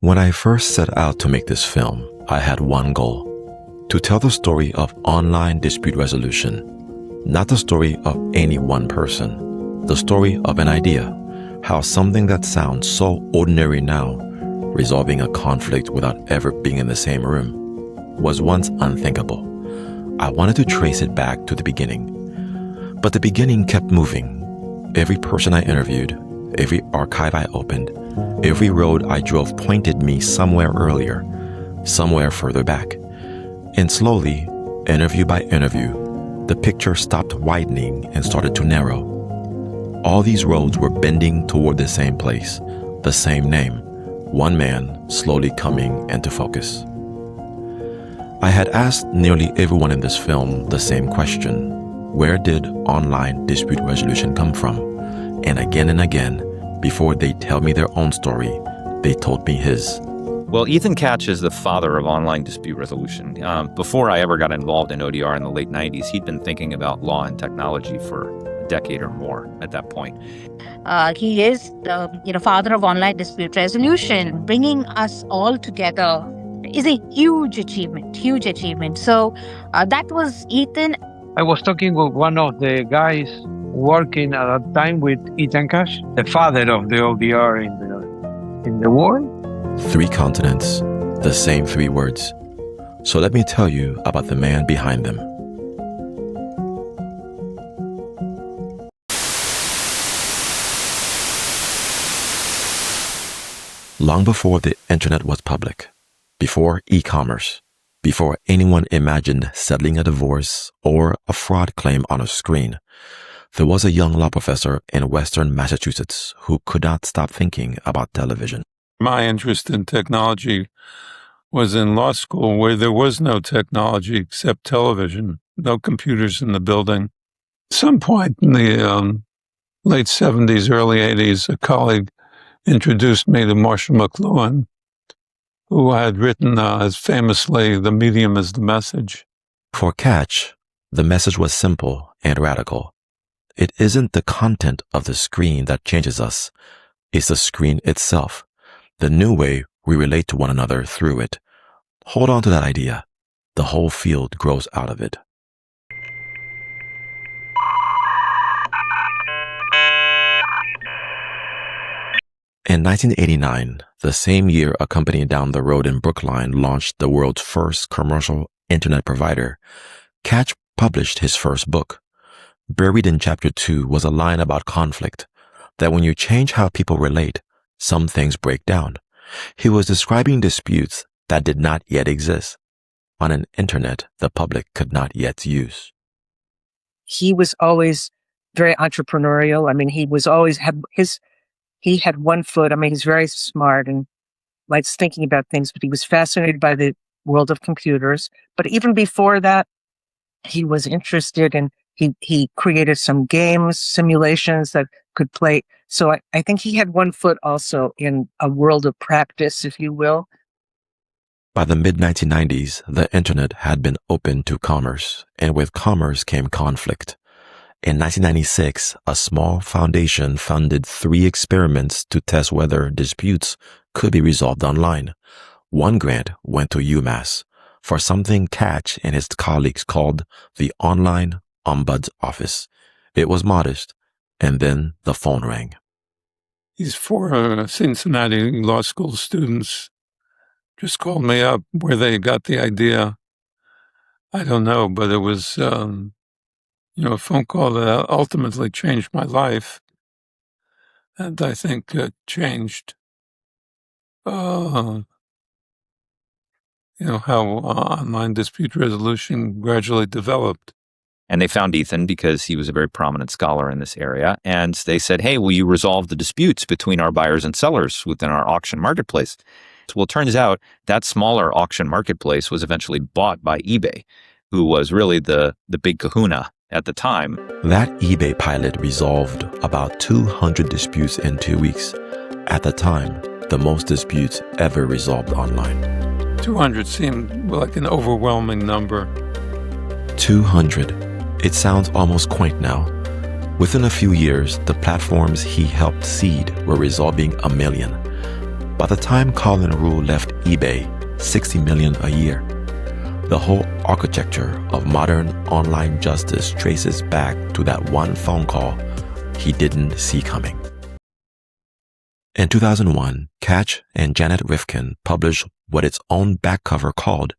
When I first set out to make this film, I had one goal: to tell the story of online dispute resolution. Not the story of any one person, the story of an idea, how something that sounds so ordinary now, resolving a conflict without ever being in the same room, was once unthinkable. I wanted to trace it back to the beginning. But the beginning kept moving. Every person I interviewed, every archive I opened, every road I drove pointed me somewhere earlier, somewhere further back. And slowly, interview by interview, the picture stopped widening and started to narrow. All these roads were bending toward the same place, the same name, one man slowly coming into focus. I had asked nearly everyone in this film the same question: where did online dispute resolution come from? And again, before they tell me their own story, they told me his. Well, Ethan KATSH is the father of online dispute resolution. Before I ever got involved in ODR in the late 90s, he'd been thinking about law and technology for a decade or more at that point. He is the father of online dispute resolution. Bringing us all together is a huge achievement. So that was Ethan. I was talking with one of the guys working at that time with Ethan KATSH, the father of the ODR in the world. 3 continents, the same 3 words. So let me tell you about the man behind them. Long before the internet was public, before e-commerce, before anyone imagined settling a divorce or a fraud claim on a screen, there was a young law professor in Western Massachusetts who could not stop thinking about television. My interest in technology was in law school, where there was no technology except television, no computers in the building. At some point in the late 70s, early 80s, a colleague introduced me to Marshall McLuhan, who had written as famously, "The medium is the message." For KATSH, the message was simple and radical. It isn't the content of the screen that changes us. It's the screen itself, the new way we relate to one another through it. Hold on to that idea. The whole field grows out of it. In 1989, the same year a company down the road in Brookline launched the world's first commercial internet provider, KATSH published his first book. Buried in chapter 2 was a line about conflict, that when you change how people relate, some things break down. He was describing disputes that did not yet exist on an internet the public could not yet use. He was always very entrepreneurial. I mean, he had one foot. I mean, he's very smart and likes thinking about things, but he was fascinated by the world of computers. But even before that, he was interested in, he created some games, simulations that could play. So I think he had one foot also in a world of practice, if you will. By the mid-1990s, the internet had been open to commerce, and with commerce came conflict. In 1996, a small foundation funded 3 experiments to test whether disputes could be resolved online. One grant went to UMass for something KATSH and his colleagues called the Online Ombuds Office. It was modest, and then the phone rang. These 4 Cincinnati law school students just called me up. Where they got the idea, I don't know, but it was a phone call that ultimately changed my life, and I think changed how online dispute resolution gradually developed. And they found Ethan because he was a very prominent scholar in this area. And they said, "Hey, will you resolve the disputes between our buyers and sellers within our auction marketplace?" Well, it turns out that smaller auction marketplace was eventually bought by eBay, who was really the big kahuna at the time. That eBay pilot resolved about 200 disputes in 2 weeks. At the time, the most disputes ever resolved online. 200 seemed like an overwhelming number. 200. It sounds almost quaint now. Within a few years, the platforms he helped seed were resolving 1 million. By the time Colin Rule left eBay, $60 million a year, the whole architecture of modern online justice traces back to that one phone call he didn't see coming. In 2001, KATSH and Janet Rifkin published what its own back cover called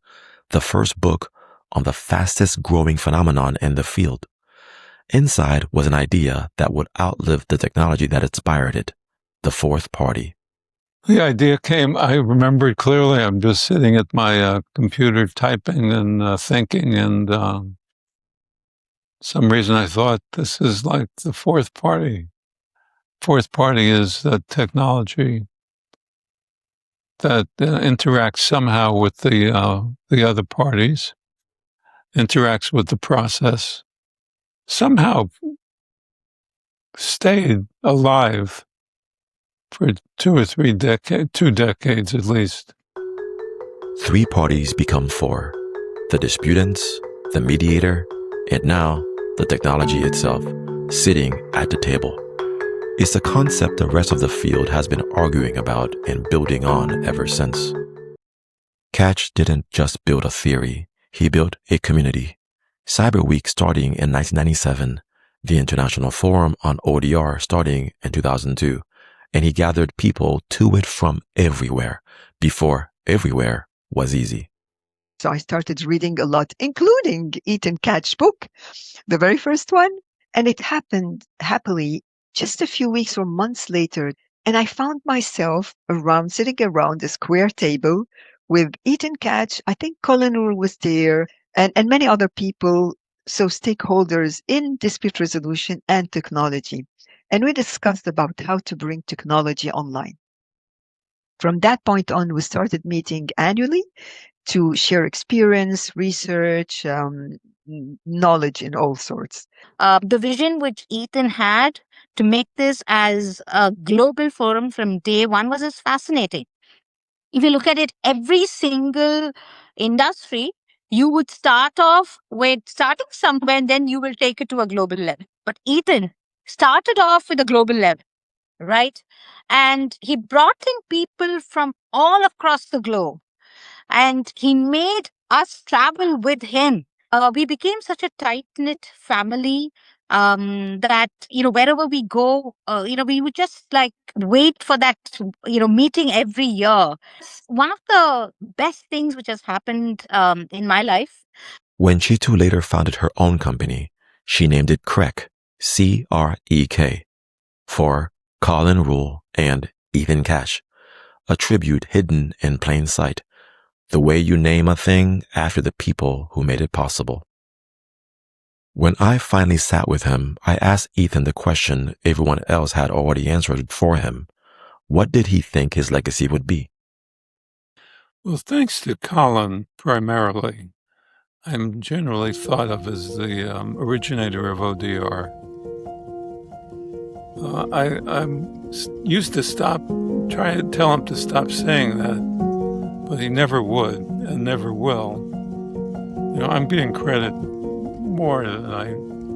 the first book on the fastest growing phenomenon in the field. Inside was an idea that would outlive the technology that inspired it, the fourth party. The idea came, I remember it clearly. I'm just sitting at my computer typing and thinking, and some reason I thought this is like the fourth party. Fourth party is the technology that interacts somehow with the other parties, interacts with the process, somehow stayed alive for 2 or 3 decades, 2 decades at least. 3 parties become 4. The disputants, the mediator, and now the technology itself, sitting at the table. It's a concept the rest of the field has been arguing about and building on ever since. KATSH didn't just build a theory, he built a community. Cyber Week starting in 1997, the International Forum on ODR starting in 2002, and he gathered people to it from everywhere, before everywhere was easy. So I started reading a lot, including Ethan Katsch's book, the very first one. And it happened happily just a few weeks or months later. And I found myself sitting around a square table with Ethan Katsch. I think Colin Rule was there and many other people, so stakeholders in dispute resolution and technology. And we discussed about how to bring technology online. From that point on, we started meeting annually to share experience, research, knowledge in all sorts. The vision which Ethan had to make this as a global forum from day one was just fascinating. If you look at it, every single industry, you would start off with starting somewhere and then you will take it to a global level. But Ethan started off with a global level, right? And he brought in people from all across the globe and he made us travel with him. We became such a tight-knit family that, wherever we go, we would just like wait for that, meeting every year. One of the best things which has happened in my life. When Chitu later founded her own company, she named it CREK, C-R-E-K, for Colin Rule and Ethan Katsch, a tribute hidden in plain sight, the way you name a thing after the people who made it possible. When I finally sat with him, I asked Ethan the question everyone else had already answered for him. What did he think his legacy would be? Well, thanks to Colin, primarily, I'm generally thought of as the originator of ODR. I used to try to tell him to stop saying that, but he never would and never will. I'm getting credit more than I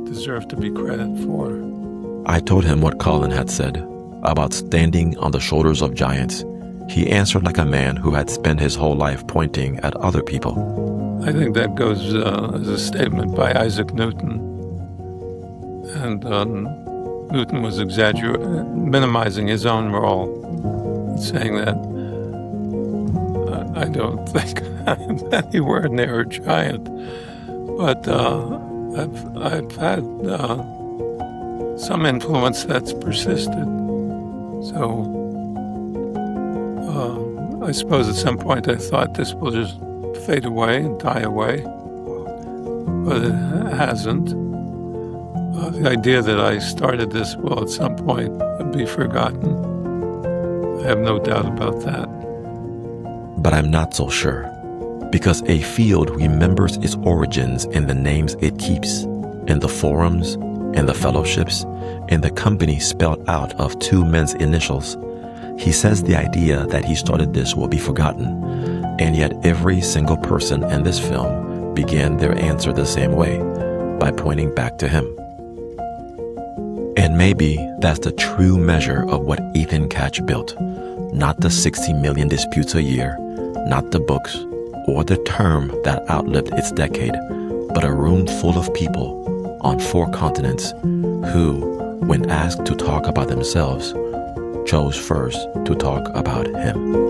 deserve to be credit for. I told him what Colin had said about standing on the shoulders of giants. He answered like a man who had spent his whole life pointing at other people. I think that goes as a statement by Isaac Newton. And Newton was minimizing his own role, saying that I don't think I'm anywhere near a giant, but I've had some influence that's persisted. So I suppose at some point I thought this will just fade away and die away, but it hasn't. The idea that I started this will at some point be forgotten. I have no doubt about that. But I'm not so sure, because a field remembers its origins in the names it keeps, in the forums, in the fellowships, in the company spelled out of 2 men's initials. He says the idea that he started this will be forgotten, and yet every single person in this film began their answer the same way, by pointing back to him. And maybe that's the true measure of what Ethan Katsch built, Not the 60 million disputes a year, not the books, or the term that outlived its decade, but a room full of people on 4 continents who, when asked to talk about themselves, chose first to talk about him.